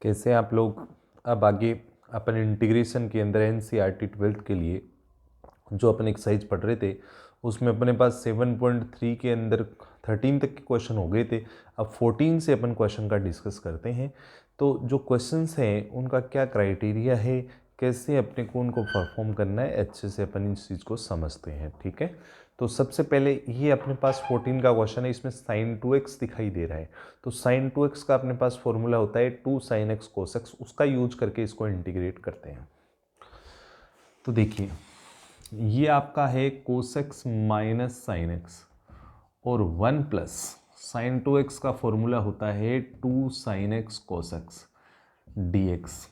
कैसे आप लोग अब आगे अपन इंटीग्रेशन के अंदर एनसीईआरटी 12th के लिए जो अपन एक्सरसाइज पढ़ रहे थे उसमें अपने पास 7.3 के अंदर 13 तक के क्वेश्चन हो गए थे। अब 14 से अपन क्वेश्चन का डिस्कस करते हैं। तो जो क्वेश्चंस हैं उनका क्या क्राइटेरिया है, कैसे अपने को उनको परफॉर्म करना है, अच्छे से अपन इस चीज़ को समझते हैं। ठीक है, तो सबसे पहले ये अपने पास 14 का क्वेश्चन है, इसमें sin 2x दिखाई दे रहा है। तो sin 2x का अपने पास फॉर्मूला होता है 2 sin x cos x, उसका यूज करके इसको इंटीग्रेट करते हैं। तो देखिए ये आपका है cos x minus sine x और 1 प्लस साइन 2x का फॉर्मूला होता है 2 sin x cos x dx।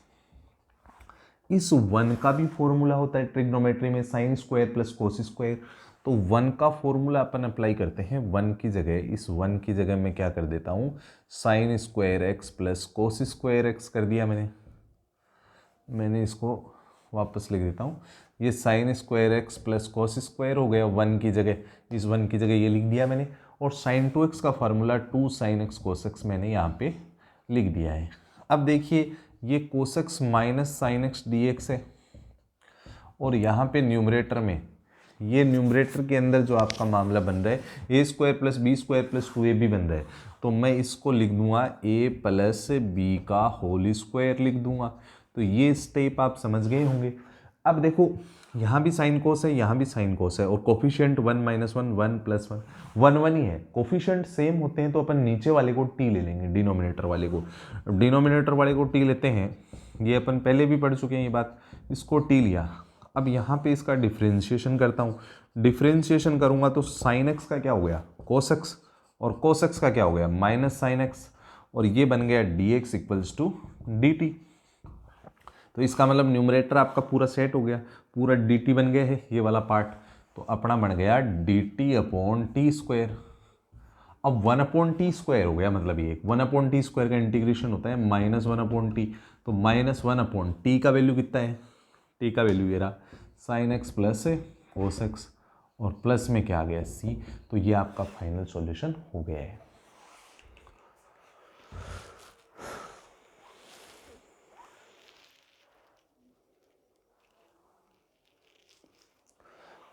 इस 1 का भी फॉर्मूला होता है ट्रिग्नोमेट्री में sine square plus cos square. तो 1 का फॉर्मूला अपन अप्लाई करते हैं। 1 की जगह, इस 1 की जगह मैं क्या कर देता हूँ, sine square x plus cos square x कर दिया मैंने इसको वापस लिख देता हूँ। ये sine square x plus cos square हो गया 1 की जगह, इस 1 की जगह ये लिख दिया मैंने। और साइन 2x का formula 2 sine x cos x मैंने यहाँ पे लिख दिया है। अब देखिए ये कोस X minus sine x D x है और यहाँ पे न्यूमरेटर में, ये न्यूमरेटर के अंदर जो आपका मामला बन रहा है A square plus B square plus 2ab बन रहा है, तो मैं इसको लिख दूंगा a प्लस बी का होल स्क्वायर लिख दूंगा। तो ये स्टेप आप समझ गए होंगे। अब देखो यहाँ भी साइन कोस है, यहाँ भी साइन कोस है और कोफिशिएंट 1 माइनस 1 1 प्लस 1 1 1 ही है। कोफिशिएंट सेम होते हैं तो अपन नीचे वाले को टी ले लेंगे, डिनोमिनेटर वाले को टी लेते हैं। ये अपन पहले भी पढ़ चुके हैं ये बात, इसको टी लिया। अब यहाँ पे इसका डिफ्रेंशिएशन करता हूँ, डिफ्रेंशिएशन करूँगा तो साइन एक्स का क्या हो गया कोस एक्स और कोस एक्स का क्या हो गया माइनस साइन एक्स और ये बन गया d x equals to d t. तो इसका मतलब न्यूमरेटर आपका पूरा सेट हो गया, पूरा डी टी बन गया है ये वाला पार्ट। तो अपना बन गया D T upon T square. अब 1 अपॉन टी स्क्वायर हो गया, मतलब ये 1 अपॉन टी स्क्वायर का इंटीग्रेशन होता है माइनस 1 अपॉन टी। तो माइनस 1 अपॉन टी का वैल्यू कितना है, टी का वैल्यू ये रहा sine x plus cos x और प्लस में क्या आ गया सी। तो ये आपका फाइनल सॉल्यूशन हो गया है।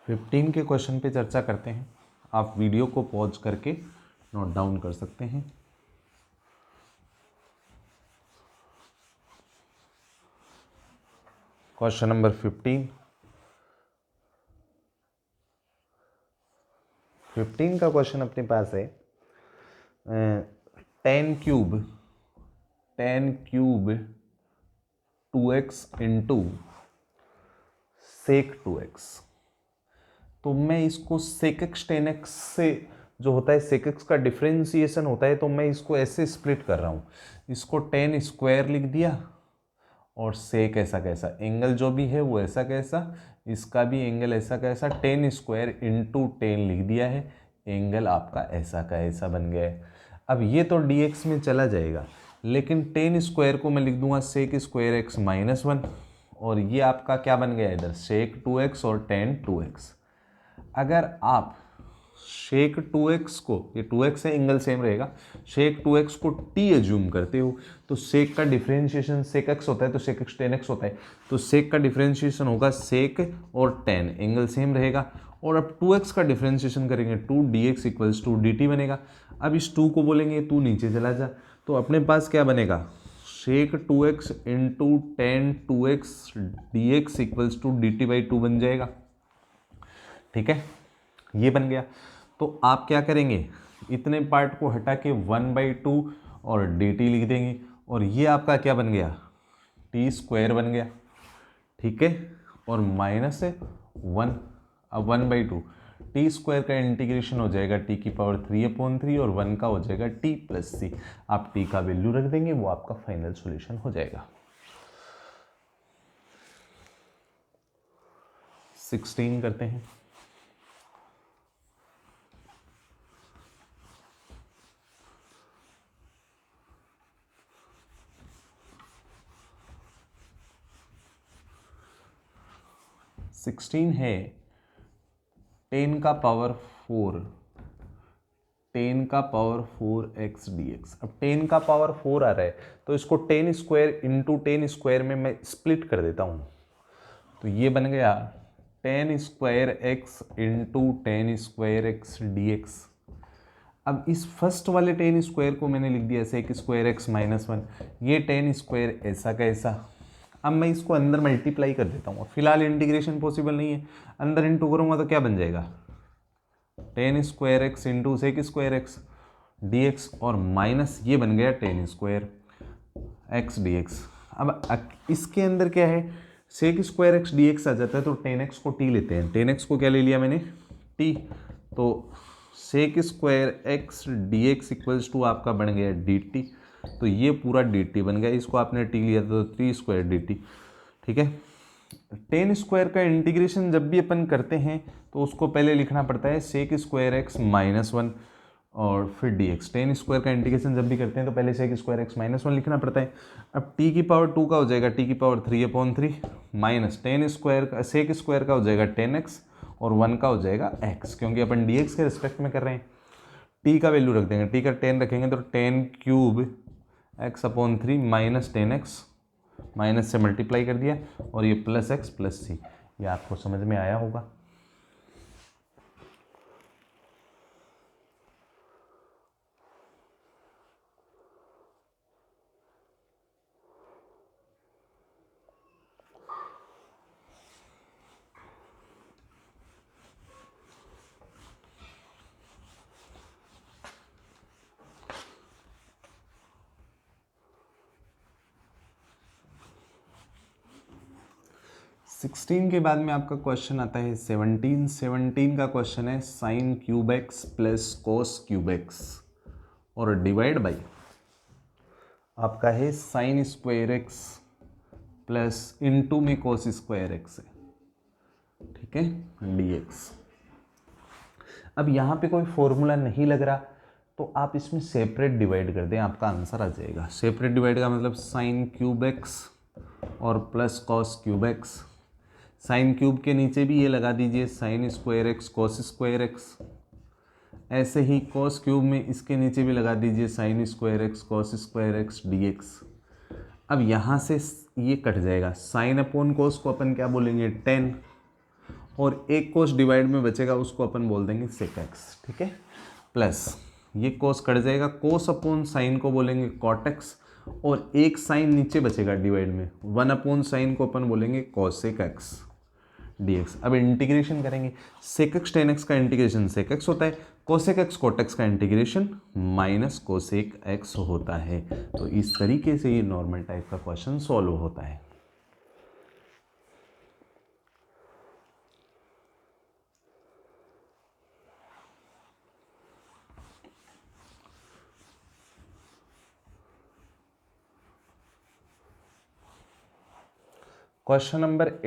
फिफ्टीन के क्वेश्चन पे चर्चा करते हैं। आप वीडियो को पॉज करके नोट डाउन कर सकते हैं। क्वेश्चन नंबर 15 का क्वेश्चन अपने पास है ten cube 2x into sec 2x। तो मैं इसको सेक एक्स टेन एक्स से जो होता है सेक एक्स का डिफ्रेंसिएशन होता है, तो मैं इसको ऐसे स्प्लिट कर रहा हूँ, इसको टेन स्क्वायर लिख दिया और सेक ऐसा कैसा, एंगल जो भी है वो ऐसा कैसा, इसका भी एंगल ऐसा कैसा, टेन स्क्वायर इंटू टेन लिख दिया है, एंगल आपका ऐसा का ऐसा बन गया है। अब ये तो dx में चला जाएगा, लेकिन टेन स्क्वायर को मैं लिख दूंगा सेक स्क्वायर एक्स माइनस 1 और ये आपका क्या बन गया इधर सेक 2x और टेन 2x। अगर आप शेक 2x को, ये 2x है एंगल सेम रहेगा, शेक 2x को t एज्यूम करते हो तो सेक का डिफरेंशिएशन सेक x होता है तो सेक x टेन x होता है, तो सेक का डिफरेंशिएशन होगा सेक और टेन, एंगल सेम रहेगा। और अब 2x का डिफरेंशिएशन करेंगे 2 dx इक्वल्स टू dt बनेगा। अब इस 2 को बोलेंगे तू नीचे चला जा, तो अपने पास क्या बनेगा sec 2x into tan 2x dx equals to dt by 2 बन जाएगा। ठीक है, ये बन गया। तो आप क्या करेंगे, इतने पार्ट को हटा के 1/2 और dt लिख देंगे और ये आपका क्या बन गया टी स्क्वायर बन गया। ठीक है, और माइनस 1, अब 1/2 टी स्क्वायर का इंटीग्रेशन हो जाएगा टी की पावर 3/3 और 1 का हो जाएगा टी प्लस सी। आप टी का वैल्यू रख देंगे, वो आपका फाइनल सॉल्यूशन हो जाएगा। 16 करते हैं। सिक्सटीन है 10 का पावर 4 10 का पावर 4x dx। अब 10 का पावर 4 आ रहा है तो इसको 10 स्क्वायर इंटू 10 स्क्वायर में मैं स्प्लिट कर देता हूँ, तो ये बन गया 10 square x into 10 square x dx। अब इस फर्स्ट वाले 10 स्क्वायर को मैंने लिख दिया सेक स्क्वायर एक्स माइनस 1, ये 10 स्क्वायर ऐसा का ऐसा। अब मैं इसको अंदर मल्टीप्लाई कर देता हूँ, फिलहाल इंटीग्रेशन पॉसिबल नहीं है, अंदर इंटू करूँगा तो क्या बन जाएगा 10 square x into sec square x D x, और माइनस ये बन गया 10 स्क्वायर एक्स डी एक्स। अब इसके अंदर क्या है, sec square x D X आ जाता है तो 10x को t लेते हैं, 10x को क्या ले लिया मैंने t, तो sec square x D x equals to आपका बन गया dt, तो ये पूरा dt बन गया, इसको आपने t लिया था तो 3 स्क्वायर dt। ठीक है, 10 स्क्वायर का इंटीग्रेशन जब भी अपन करते हैं तो उसको पहले लिखना पड़ता है सेक स्क्वायर एक्स माइनस 1 और फिर डी एक्स। 10 स्क्वायर का इंटीग्रेशन जब भी करते हैं तो पहले सेक स्क्वायर एक्स माइनस 1 लिखना पड़ता है। अब t की पावर 2 का हो जाएगा t की पावर 3/3 माइनस 10 स्क्वायर का सेक स्क्वायर का हो जाएगा 10x और 1 का हो जाएगा x, क्योंकि अपन dx के रिस्पेक्ट में कर रहे हैं। t का वैल्यू रख देंगे, t का 10 रखेंगे तो 10 cube x/3 minus 10x, minus से मल्टीप्लाई कर दिया और ये प्लस x प्लस सी, ये आपको समझ में आया होगा। सिक्सटीन के बाद में आपका क्वेश्चन आता है 17 का क्वेश्चन है sine cube x plus cos cube x और डिवाइड बाई आपका है sine square x plus into में कोस स्क्वायर एक्स है, ठीक है, dx। अब यहाँ पे कोई फॉर्मूला नहीं लग रहा तो आप इसमें सेपरेट डिवाइड कर दें, आपका आंसर आ जाएगा। सेपरेट डिवाइड का मतलब साइन क्यूब एक्स और plus cos cube x, sine cube के नीचे भी ये लगा दीजिए sine square x cos square x, ऐसे ही कोस क्यूब में इसके नीचे भी लगा दीजिए sine square x cos square x dx। अब यहाँ से ये कट जाएगा, साइन अपॉन कोस को अपन क्या बोलेंगे 10, और एक कोस डिवाइड में बचेगा उसको अपन बोल देंगे सेक एक्स, ठीक है, प्लस ये कोस कट जाएगा, कोस अपॉन साइन को बोलेंगे कॉट एक्स, और एक साइन नीचे बचेगा डिवाइड में, 1 अपॉन साइन को अपन बोलेंगे कोसेक एक्स dx। अब इंटीग्रेशन करेंगे, सेक एक्स टेन एक्स का इंटीग्रेशन सेक एक्स होता है, कोसेक एक्स कोट एक्स का इंटीग्रेशन माइनस कोसेक एक्स होता है। तो इस तरीके से ये नॉर्मल टाइप का क्वेश्चन सॉल्व होता है। क्वेश्चन नंबर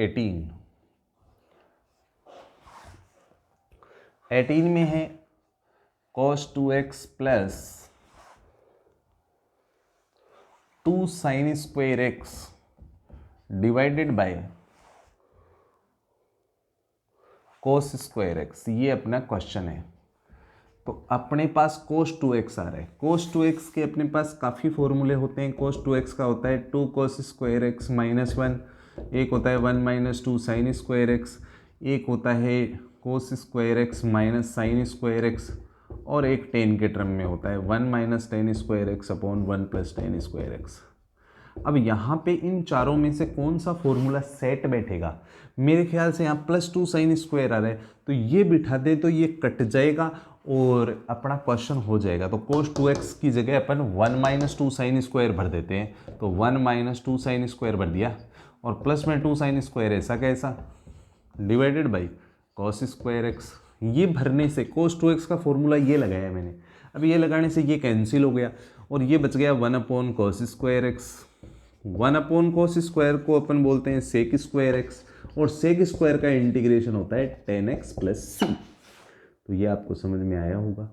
18 में है cos 2x plus 2 sine square x divided by cos square x, ये अपना क्वेश्चन है। तो अपने पास cos 2x आ रहा है, cos 2x के अपने पास काफ़ी फॉर्मूले होते हैं। cos 2x का होता है 2 cos स्क्वायर एक्स माइनस 1, एक होता है 1 माइनस 2 साइन स्क्वायर एक्स, एक होता है cos square x minus sine square x, और एक 10 के टर्म में होता है 1 minus 10 square x upon 1 plus 10 square x. अब यहाँ पे इन चारों में से कौन सा फॉर्मूला सेट बैठेगा? मेरे ख्याल से यहाँ प्लस 2 साइन स्क्वायर आ रहा है तो ये बिठा दे तो ये कट जाएगा और अपना क्वेश्चन हो जाएगा। तो cos 2x की जगह अपन 1 माइनस 2 साइन स्क्वायर भर देते हैं, तो 1 माइनस 2 साइन स्क्वायर भर दिया और प्लस में 2 साइन स्क्वायर ऐसा कैसा divided by cos square x. ये भरने से cos 2x का फॉर्मूला ये लगाया मैंने, अब ये लगाने से ये कैंसिल हो गया और ये बच गया 1 upon cos square x. 1 upon cos square को अपन बोलते हैं सेक स्क्वायर एक्स, और सेक स्क्वायर का इंटीग्रेशन होता है 10x प्लस सी। तो ये आपको समझ में आया होगा।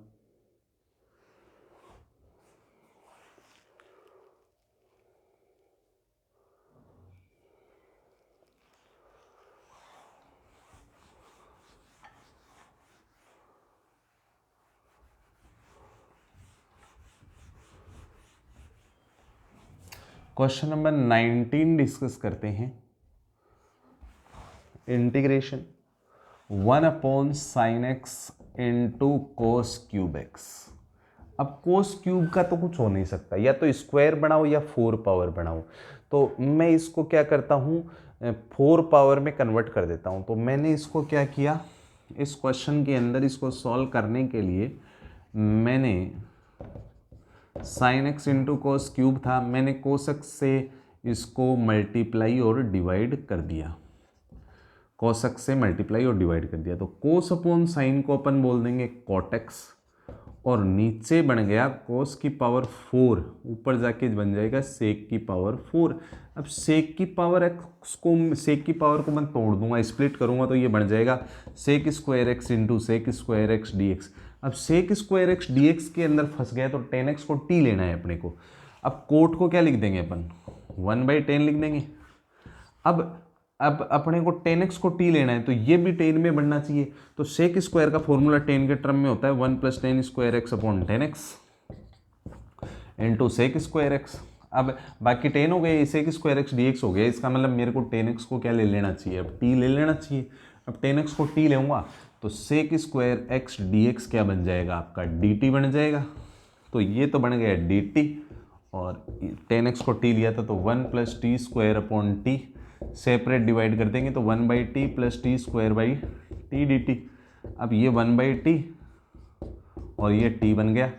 क्वेश्चन नंबर 19 डिस्कस करते हैं। Integration 1/sin x into cos cube x. अब कोस क्यूब का तो कुछ हो नहीं सकता, या तो स्क्वायर बनाओ या 4 पावर बनाओ। तो मैं इसको क्या करता हूँ, 4 पावर में कन्वर्ट कर देता हूँ। तो मैंने इसको क्या किया, इस क्वेश्चन के अंदर इसको सॉल्व करने के लिए मैंने sin x into cos cube था, मैंने कोस x से इसको मल्टीप्लाई और डिवाइड कर दिया, cos x से मल्टीप्लाई और डिवाइड कर दिया। तो कोस अपॉन साइन को अपन बोल देंगे cot x, और नीचे बन गया cos की पावर 4, ऊपर जाके बन जाएगा sec की पावर 4। अब sec की पावर x को, sec की पावर को मैं तोड़ दूंगा, स्प्लिट करूंगा, तो ये बन जाएगा sec square x into sec square x D x. अब sec square x D x के अंदर फंस गया, तो tan x को t लेना है अपने को। अब कोट को क्या लिख देंगे अपन, 1/10 लिख देंगे। अब अपने को tan x को t लेना है, तो ये भी 10 में बनना चाहिए। तो सेक स्क्वायर का फॉर्मूला 10 के टर्म में होता है 1 + tan square x upon 10x into sec square x. अब बाकी 10 हो गए, sec square x D x हो गया। इसका मतलब मेरे को 10x को क्या ले लेना चाहिए, अब t ले लेना चाहिए। अब 10x को t लेऊंगा तो sec square x D x क्या बन जाएगा, आपका dt बन जाएगा। तो ये तो बन गया dt, और 10x को t लिया था तो 1 + t square upon t, separate divide कर देंगे तो 1/t + t square by T dt। अब ये 1/t और ये t बन गया,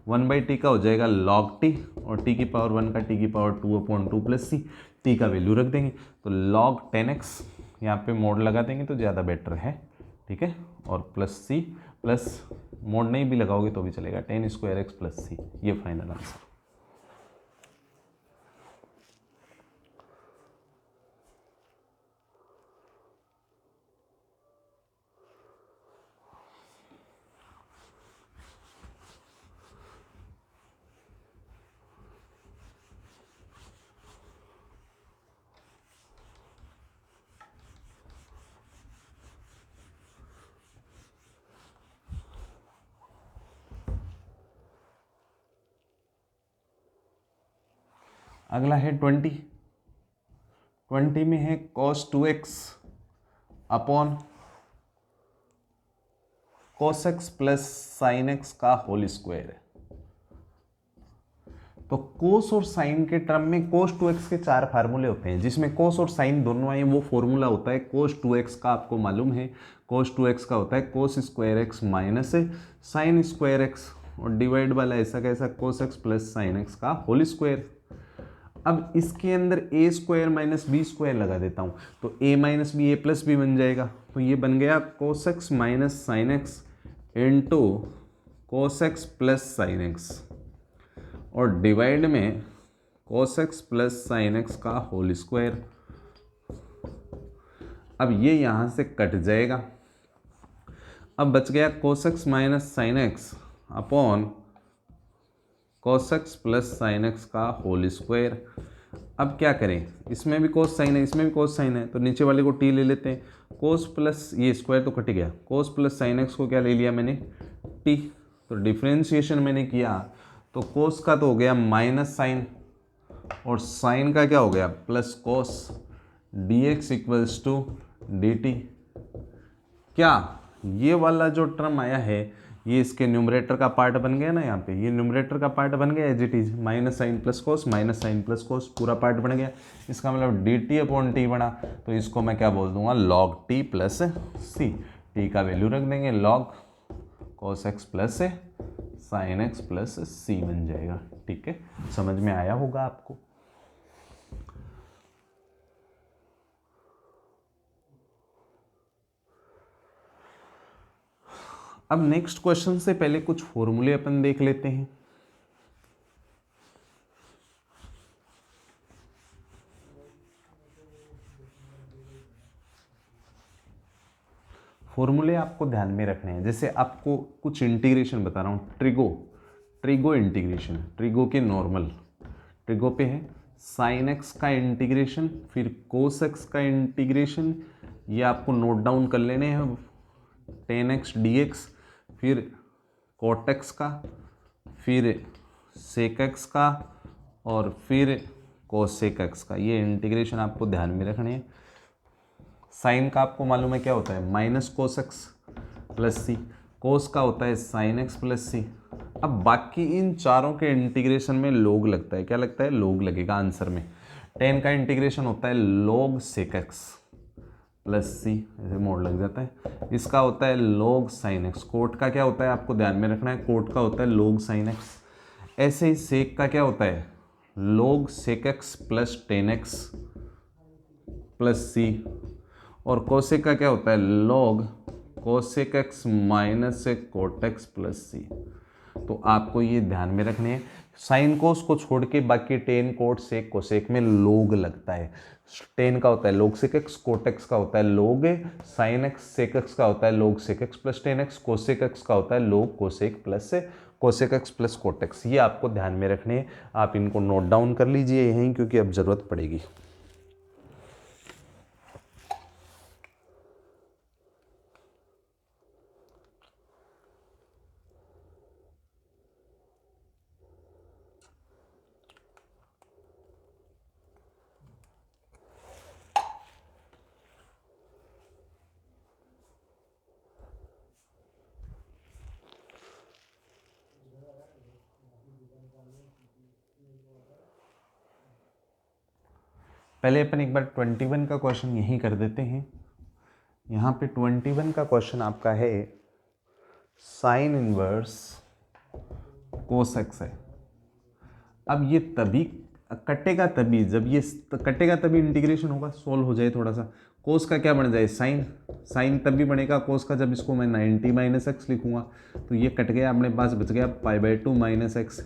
1/t का हो जाएगा log t, और t की पावर 1 का t की पावर 2/2 + c, t का वैल्यू रख देंगे तो log 10x, यहाँ पे मोड लगा देंगे तो ज़्यादा बेटर है, ठीक है। और प्लस c, प्लस मोड नहीं भी लगाओगे तो भी चलेगा, 10 स्क्वायर एक्स + c, ये फाइनल आंसर। अगला है 20 में है cos 2x upon cos x + sin x का होल स्क्वायर है। तो cos और sin के टर्म में cos 2x के 4 फार्मूले होते हैं, जिसमें cos और sin दोनों आए, वो फॉर्मूला होता है cos 2x का, आपको मालूम है cos 2x का होता है cos square x minus sin square x, और डिवाइड वाला ऐसा कैसा cos x + sin x का होल स्क्वायर। अब इसके अंदर a square minus b square लगा देता हूँ, तो a minus b a + b बन जाएगा। तो ये बन गया cos x minus sine x into cos x + sin x, और डिवाइड में cos x + sin x का होल स्क्वायर। अब ये यहाँ से कट जाएगा, अब बच गया cos x minus sine x upon cos x + sin x का होल स्क्वायर। अब क्या करें, इसमें भी cos साइन है, इसमें भी cos साइन है, तो नीचे वाले को t ले लेते हैं। cos प्लस ये स्क्वायर तो कट गया, cos + sin x को क्या ले लिया मैंने, t। तो डिफ्रेंशिएशन मैंने किया तो cos का तो हो गया माइनस साइन, और साइन का क्या हो गया प्लस cos, dx = dt। क्या ये वाला जो टर्म आया है ये इसके न्यूमरेटर का पार्ट बन गया ना, यहाँ पे ये न्यूमरेटर का पार्ट बन गया as it is, minus sine plus cos, minus sine plus cos पूरा पार्ट बन गया। इसका मतलब dt/t बना, तो इसको मैं क्या बोल दूंगा log t + c। t का वैल्यू रख देंगे log cos x + sin x + c बन जाएगा, ठीक है। समझ में आया होगा आपको। अब नेक्स्ट क्वेश्चन से पहले कुछ फॉर्मूले अपन देख लेते हैं। फॉर्मूले आपको ध्यान में रखने हैं, जैसे आपको कुछ इंटीग्रेशन बता रहा हूँ, ट्रिगो इंटीग्रेशन, ट्रिगो के नॉर्मल, ट्रिगो पे है साइन एक्स का इंटीग्रेशन, फिर कोस एक्स का इंटीग्रेशन, ये आपको नोट डाउन कर लेने हैं, टेन एक्स डी एक्स, फिर कॉट एक्स का, फिर सेक एक्स का, और फिर कोसेक एक्स का। ये इंटीग्रेशन आपको ध्यान में रखनी है। साइन का आपको मालूम है क्या होता है, माइनस कोस एक्स प्लस सी। कोस का होता है साइन एक्स प्लस सी। अब बाकी इन चारों के इंटीग्रेशन में लोग लगता है, क्या लगता है, लोग लगेगा आंसर में। टेन का इंटीग्रेशन होता है लोग सेक एक्स प्लस सी, ऐसे मोड़ लग जाता है। इसका होता है लोग साइन एक्स। कोट का क्या होता है आपको ध्यान में रखना है, कोट का होता है लोग साइन एक्स। ऐसे ही सेक का क्या होता है, log sec x plus tan X plus C. और कोसेक का क्या होता है, लॉग कोसेक एक्स माइनस से कोट एक्स प्लस सी। तो आपको ये ध्यान में रखने हैं, साइन कोस को छोड़ के बाकी टेन कोट सेक कोसेक में लोग लगता है। टेन का होता है log sec x, cot x का होता है लोग साइन एक्स, सेक एक्स का होता है log sec x plus tan x, cosec x का होता है लोग कोसेक प्लस से cosec x plus cot x. ये आपको ध्यान में रखने हैं, आप इनको नोट डाउन कर लीजिए यहीं, क्योंकि अब जरूरत पड़ेगी। पहले अपन एक बार 21 का क्वेश्चन यहीं कर देते हैं। यहाँ पे 21 का क्वेश्चन आपका है साइन इनवर्स कोस एक्स है। अब ये तभी कटेगा, तभी जब ये कटेगा तभी इंटीग्रेशन होगा, सोल्व हो जाए थोड़ा सा। कोस का क्या बन जाए, साइन। साइन तभी बनेगा कोस का जब इसको मैं 90 माइनस एक्स लिखूँगा। तो ये कट गया, अपने पास बच गया पाई/2 माइनस एक्स।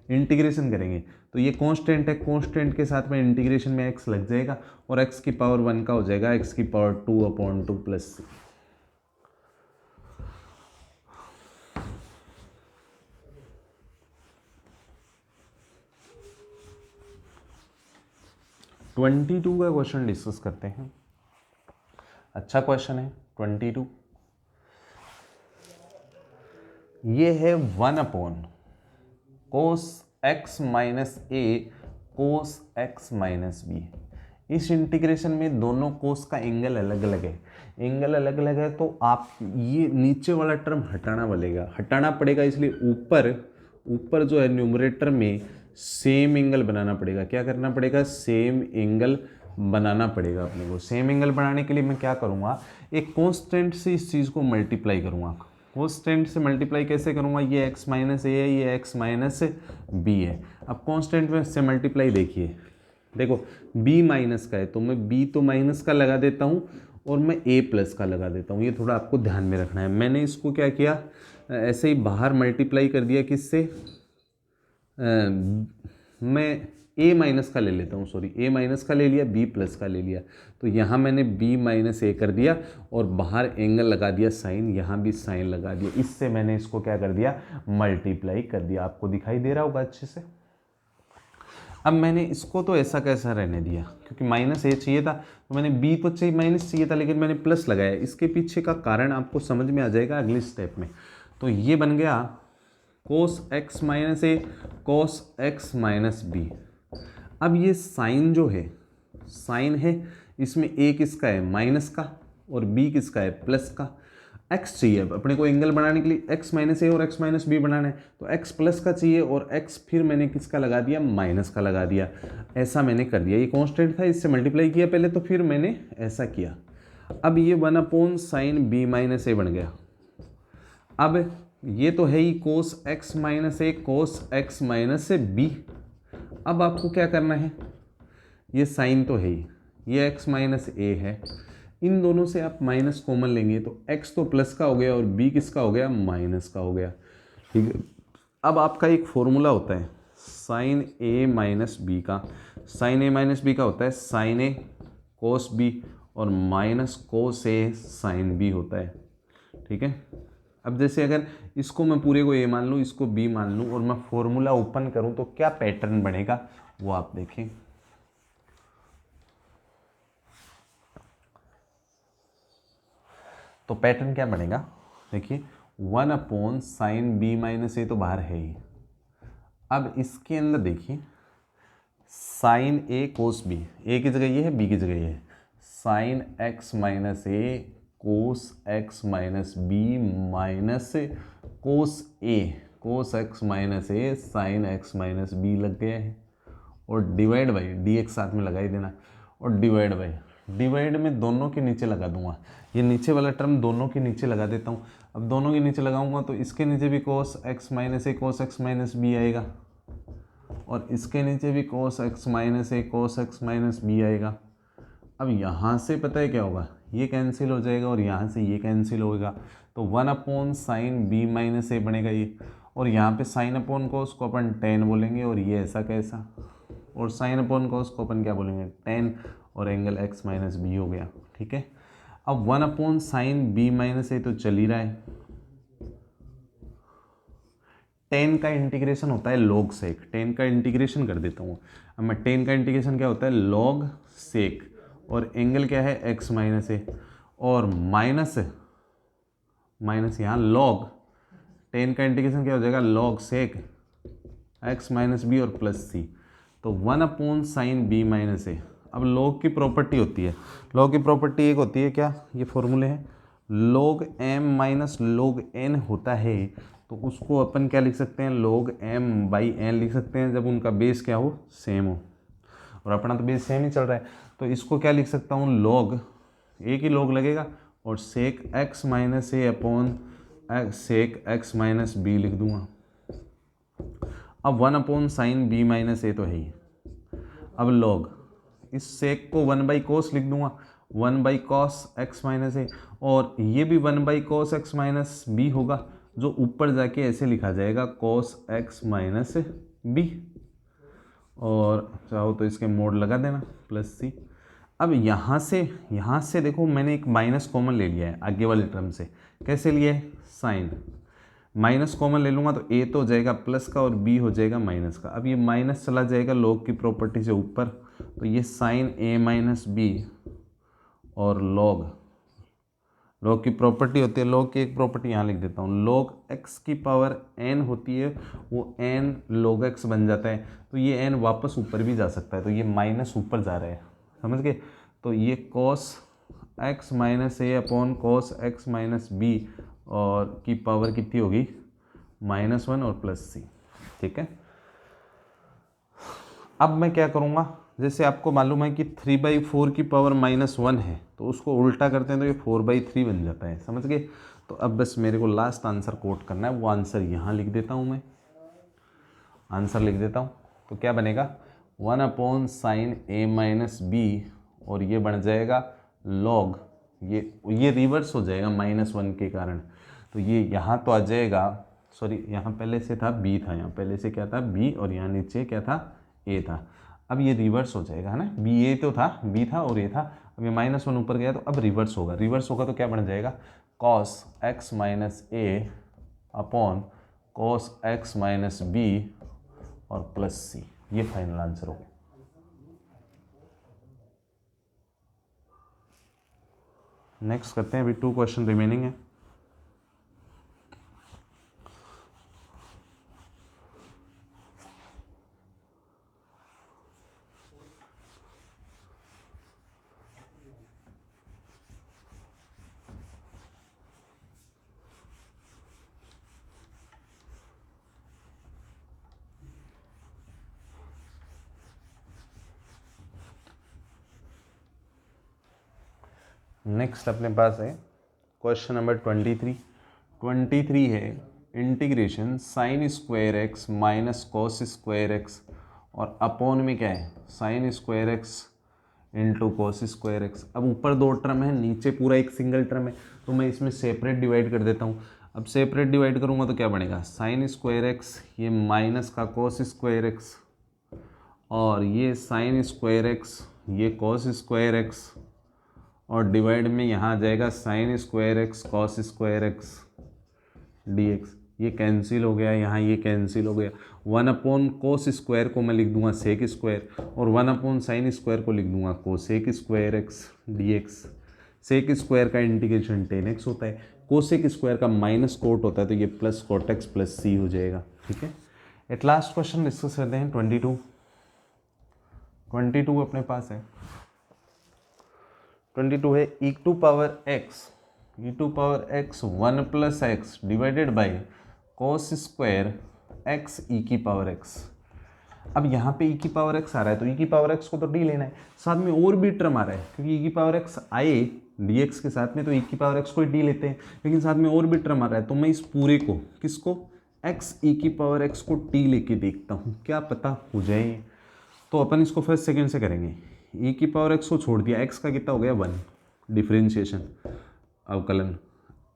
इंटीग्रेशन करेंगे तो ये कांस्टेंट है, कांस्टेंट के साथ में इंटीग्रेशन में x लग जाएगा और x की पावर 1 का हो जाएगा x की पावर 2/2 प्लस सी। ट्वेंटी टू का क्वेश्चन डिस्कस करते हैं। अच्छा क्वेश्चन है 22। ये है 1/cos x minus A cos x minus B. इस इंटीग्रेशन में दोनों कोस का एंगल अलग अलग है, एंगल अलग अलग है, तो आप ये नीचे वाला टर्म हटाना पड़ेगा, इसलिए ऊपर जो है न्यूमरेटर में सेम एंगल बनाना पड़ेगा। क्या करना पड़ेगा, सेम एंगल बनाना पड़ेगा अपने को। सेम एंगल बनाने के लिए मैं क्या करूँगा, एक कांस्टेंट से इस चीज़ को मल्टीप्लाई करूँगा। कांस्टेंट से मल्टीप्लाई कैसे करूँगा, ये x माइनस ए है, ये x माइनस बी है। अब कांस्टेंट में से मल्टीप्लाई देखिए, देखो b माइनस का है तो मैं b तो माइनस का लगा देता हूँ और मैं a प्लस का लगा देता हूँ। ये थोड़ा आपको ध्यान में रखना है। मैंने इसको क्या किया, ऐसे ही बाहर मल्टीप्लाई कर दिया, किससे, मैं a माइनस का ले लेता हूँ, सॉरी a माइनस का ले लिया, b प्लस का ले लिया। तो यहाँ मैंने b माइनस ए कर दिया और बाहर एंगल लगा दिया साइन, यहाँ भी साइन लगा दिया। इससे मैंने इसको क्या कर दिया, मल्टीप्लाई कर दिया। आपको दिखाई दे रहा होगा अच्छे से। अब मैंने इसको तो ऐसा कैसा रहने दिया, क्योंकि माइनस ए चाहिए था, तो मैंने b तो चाहिए माइनस चाहिए था, लेकिन मैंने प्लस लगाया। इसके पीछे का कारण आपको समझ में आ जाएगा अगले स्टेप में। तो ये बन गया कोस x minus A cos x minus B. अब ये साइन जो है, साइन है, इसमें a किसका है, माइनस का, और b किसका है, प्लस का। x चाहिए अब अपने को एंगल बनाने के लिए, x माइनस ए और x माइनस बी बनाना है, तो x प्लस का चाहिए और x फिर मैंने किसका लगा दिया, माइनस का लगा दिया। ऐसा मैंने कर दिया, ये कांस्टेंट था, इससे मल्टीप्लाई किया पहले, तो फिर मैंने ऐसा किया। अब ये 1/sin b माइनस ए बन गया। अब ये तो है ही कोस x minus A cos x minus से b। अब आपको क्या करना है, ये साइन तो है ही, ये x माइनस ए है, इन दोनों से आप माइनस कॉमन लेंगे तो x तो प्लस का हो गया और b किसका हो गया, माइनस का हो गया। ठीक है, अब आपका एक फॉर्मूला होता है साइन a माइनस बी का। साइन a माइनस बी का होता है साइन a कोस b और minus cos a sine b होता है। ठीक है, अब जैसे अगर इसको मैं पूरे को a मान लूँ, इसको b मान लूँ और मैं फॉर्मूला ओपन करूँ तो क्या पैटर्न बनेगा वो आप देखें। तो पैटर्न क्या बनेगा, देखिए 1/sin b माइनस ए तो बाहर है ही। अब इसके अंदर देखिए साइन ए कोस बी, ए की जगह ये है, बी की जगह ये है, sine X minus A cos X minus B minus cos X minus A sine X minus B लग गया है, और डिवाइड बाई डी एक्स साथ में लगा ही देना, और डिवाइड में दोनों के नीचे लगा दूंगा, ये नीचे वाला टर्म दोनों के नीचे लगा देता हूँ। अब दोनों के नीचे लगाऊंगा तो इसके नीचे भी कोस X minus A cos X minus B आएगा, और इसके नीचे भी कोस X minus A cos X minus B आएगा। अब यहाँ से पता है क्या होगा, ये कैंसिल हो जाएगा और यहाँ से ये कैंसिल होगा, तो 1 अपॉन साइन बी माइनस ए बनेगा ये, और यहाँ पे साइन अपॉन कोस को अपन टेन बोलेंगे, और ये ऐसा कैसा, और साइन अपॉन कोस को अपन क्या बोलेंगे टेन, और एंगल एक्स माइनस बी हो गया। ठीक है, अब 1 upon sine B minus A तो चल ही रहा है, टेन का इंटीग्रेशन होता है लॉग सेक, टेन का इंटीग्रेशन कर देता हूँ। अब मैं टेन का इंटीग्रेशन क्या होता है लॉग सेक, और एंगल क्या है एक्स माइनस ए, और माइनस यहाँ लॉग, टेन का इंटीग्रेशन क्या हो जाएगा log sec x minus B और प्लस सी, तो 1 upon sine B minus a. अब लॉग की प्रॉपर्टी होती है, लॉग की प्रॉपर्टी एक होती है क्या, ये फॉर्मूले हैं, log m minus log n होता है, तो उसको अपन क्या लिख सकते हैं लॉग एम बाई एन लिख सकते हैं, जब उनका बेस क्या हो सेम हो, और अपना तो बेस सेम ही चल रहा है, तो इसको क्या लिख सकता हूँ लॉग, एक ही लॉग लगेगा, और sec x minus A upon sec x minus B लिख दूंगा। अब 1 upon sine B minus A तो है ही, अब लॉग इस सेक को 1 बाई कोस लिख दूंगा, 1 by cos x minus a, और ये भी 1 by cos x minus b होगा, जो ऊपर जाके ऐसे लिखा जाएगा कॉस एक्स माइनस बी, और चाहो तो इसके मोड लगा देना प्लस सी। अब यहाँ से देखो मैंने एक माइनस कॉमन ले लिया है आगे वाले टर्म से, कैसे लिया है साइन, माइनस कॉमन ले लूँगा तो ए तो हो जाएगा प्लस का और बी हो जाएगा माइनस का। अब ये माइनस चला जाएगा लॉग की प्रॉपर्टी से ऊपर, तो ये साइन ए माइनस बी, और लॉग की प्रॉपर्टी होती है, लॉग की एक प्रॉपर्टी यहाँ लिख देता हूँ, लॉग एक्स की पावर एन होती है, वो एन लॉग एक्स बन जाता है, तो ये एन वापस ऊपर भी जा सकता है, तो ये माइनस ऊपर जा रहा है, समझ गए, तो ये cos x minus A upon cos x minus B, और की पावर कितनी होगी -1 और प्लस सी। ठीक है, अब मैं क्या करूँगा, जैसे आपको मालूम है कि 3/4 की पावर -1 है, तो उसको उल्टा करते हैं तो ये 4/3 बन जाता है, समझ गए। तो अब बस मेरे को लास्ट आंसर कोट करना है, वो आंसर यहाँ लिख देता हूँ, मैं आंसर लिख देता हूँ, तो क्या बनेगा 1 अपॉन साइन ए माइनस बी, और ये बन जाएगा लॉग, ये रिवर्स हो जाएगा -1 के कारण, तो ये यहाँ तो आ जाएगा, सॉरी यहाँ पहले से था बी था, यहाँ पहले से क्या था बी, और यहाँ नीचे क्या था ए था, अब ये रिवर्स हो जाएगा, है ना, बी ए तो था, बी था और ए था, अब ये -1 ऊपर गया तो अब रिवर्स होगा, तो क्या बन जाएगा cos x minus A upon cos x minus B और प्लस सी, ये फाइनल आंसर होगा। नेक्स्ट करते हैं, अभी 2 क्वेश्चन रिमेनिंग है। नेक्स्ट अपने पास है क्वेश्चन नंबर 23 है, integration sine square x minus cos square x, और अपॉन में क्या है sine square x into cos square x. अब ऊपर 2 टर्म है, नीचे पूरा एक सिंगल टर्म है, तो मैं इसमें सेपरेट डिवाइड कर देता हूँ। अब सेपरेट डिवाइड करूँगा तो क्या बनेगा साइन स्क्वायर एक्स, ये माइनस का कॉस स्क्वायर एक्स, और ये साइन स्क्वायर एक्स, ये कॉस स्क्वायर एक्स, और डिवाइड में यहाँ आ जाएगा sine square x cos square x D x, ये कैंसिल हो गया, यहाँ ये कैंसिल हो गया। 1 अपॉन कोस स्क्वायर को मैं लिख दूंगा सेक स्क्वायर, और 1 अपॉन साइन स्क्वायर को लिख दूंगा cosec square x D x. Sec square का इंटीग्रेशन 10x होता है, कोसेक स्क्वायर का माइनस कोट होता है, तो ये plus cot x plus c हो जाएगा। ठीक है, एट लास्ट क्वेश्चन डिस्कस करते हैं 22। 22 अपने पास है, 22 है e to power x 1 plus x divided by cos square x e की पावर x। अब यहाँ पे e की पावर x आ रहा है तो e की पावर x को तो d लेना है, साथ में और भी टर्म आ रहा है क्योंकि e की पावर x आए dx के साथ में तो e की पावर x को d लेते हैं, लेकिन साथ में और भी टर्म आ रहा है तो मैं इस पूरे को किसको x e की पावर x को t लेके देखता हूँ, क्या पता हो जाए। तो अपन इसको फर्स्ट सेकेंड से करेंगे, e की पावर x को छोड़ दिया, x का कितना हो गया 1, डिफ्रेंशिएशन अवकलन,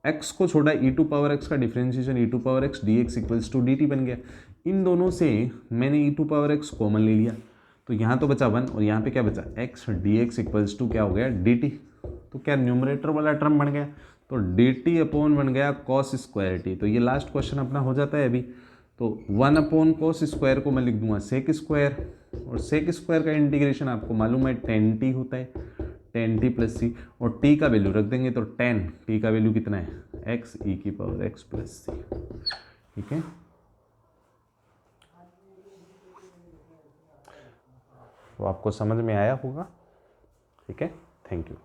x को छोड़ा e टू पावर x का differentiation e to power x dx equals to dt बन गया। इन दोनों से मैंने e to power x common ले लिया तो यहाँ तो बचा 1 और यहाँ पे क्या बचा x dx इक्वल्स टू क्या हो गया dt। तो क्या न्यूमरेटर वाला टर्म बन गया, तो dt अपॉन बन गया कॉस स्क्वायर टी। तो ये लास्ट क्वेश्चन अपना हो जाता है अभी। तो 1 अपॉन कॉस स्क्वायर को मैं लिख दूंगा सेक स्क्वायर, और सेक स्क्वायर का इंटीग्रेशन आपको मालूम है tan t होता है, tan t प्लस सी, और t का वैल्यू रख देंगे तो tan t का वैल्यू कितना है x e की पावर x प्लस सी। ठीक है, तो आपको समझ में आया होगा। ठीक है, थैंक यू।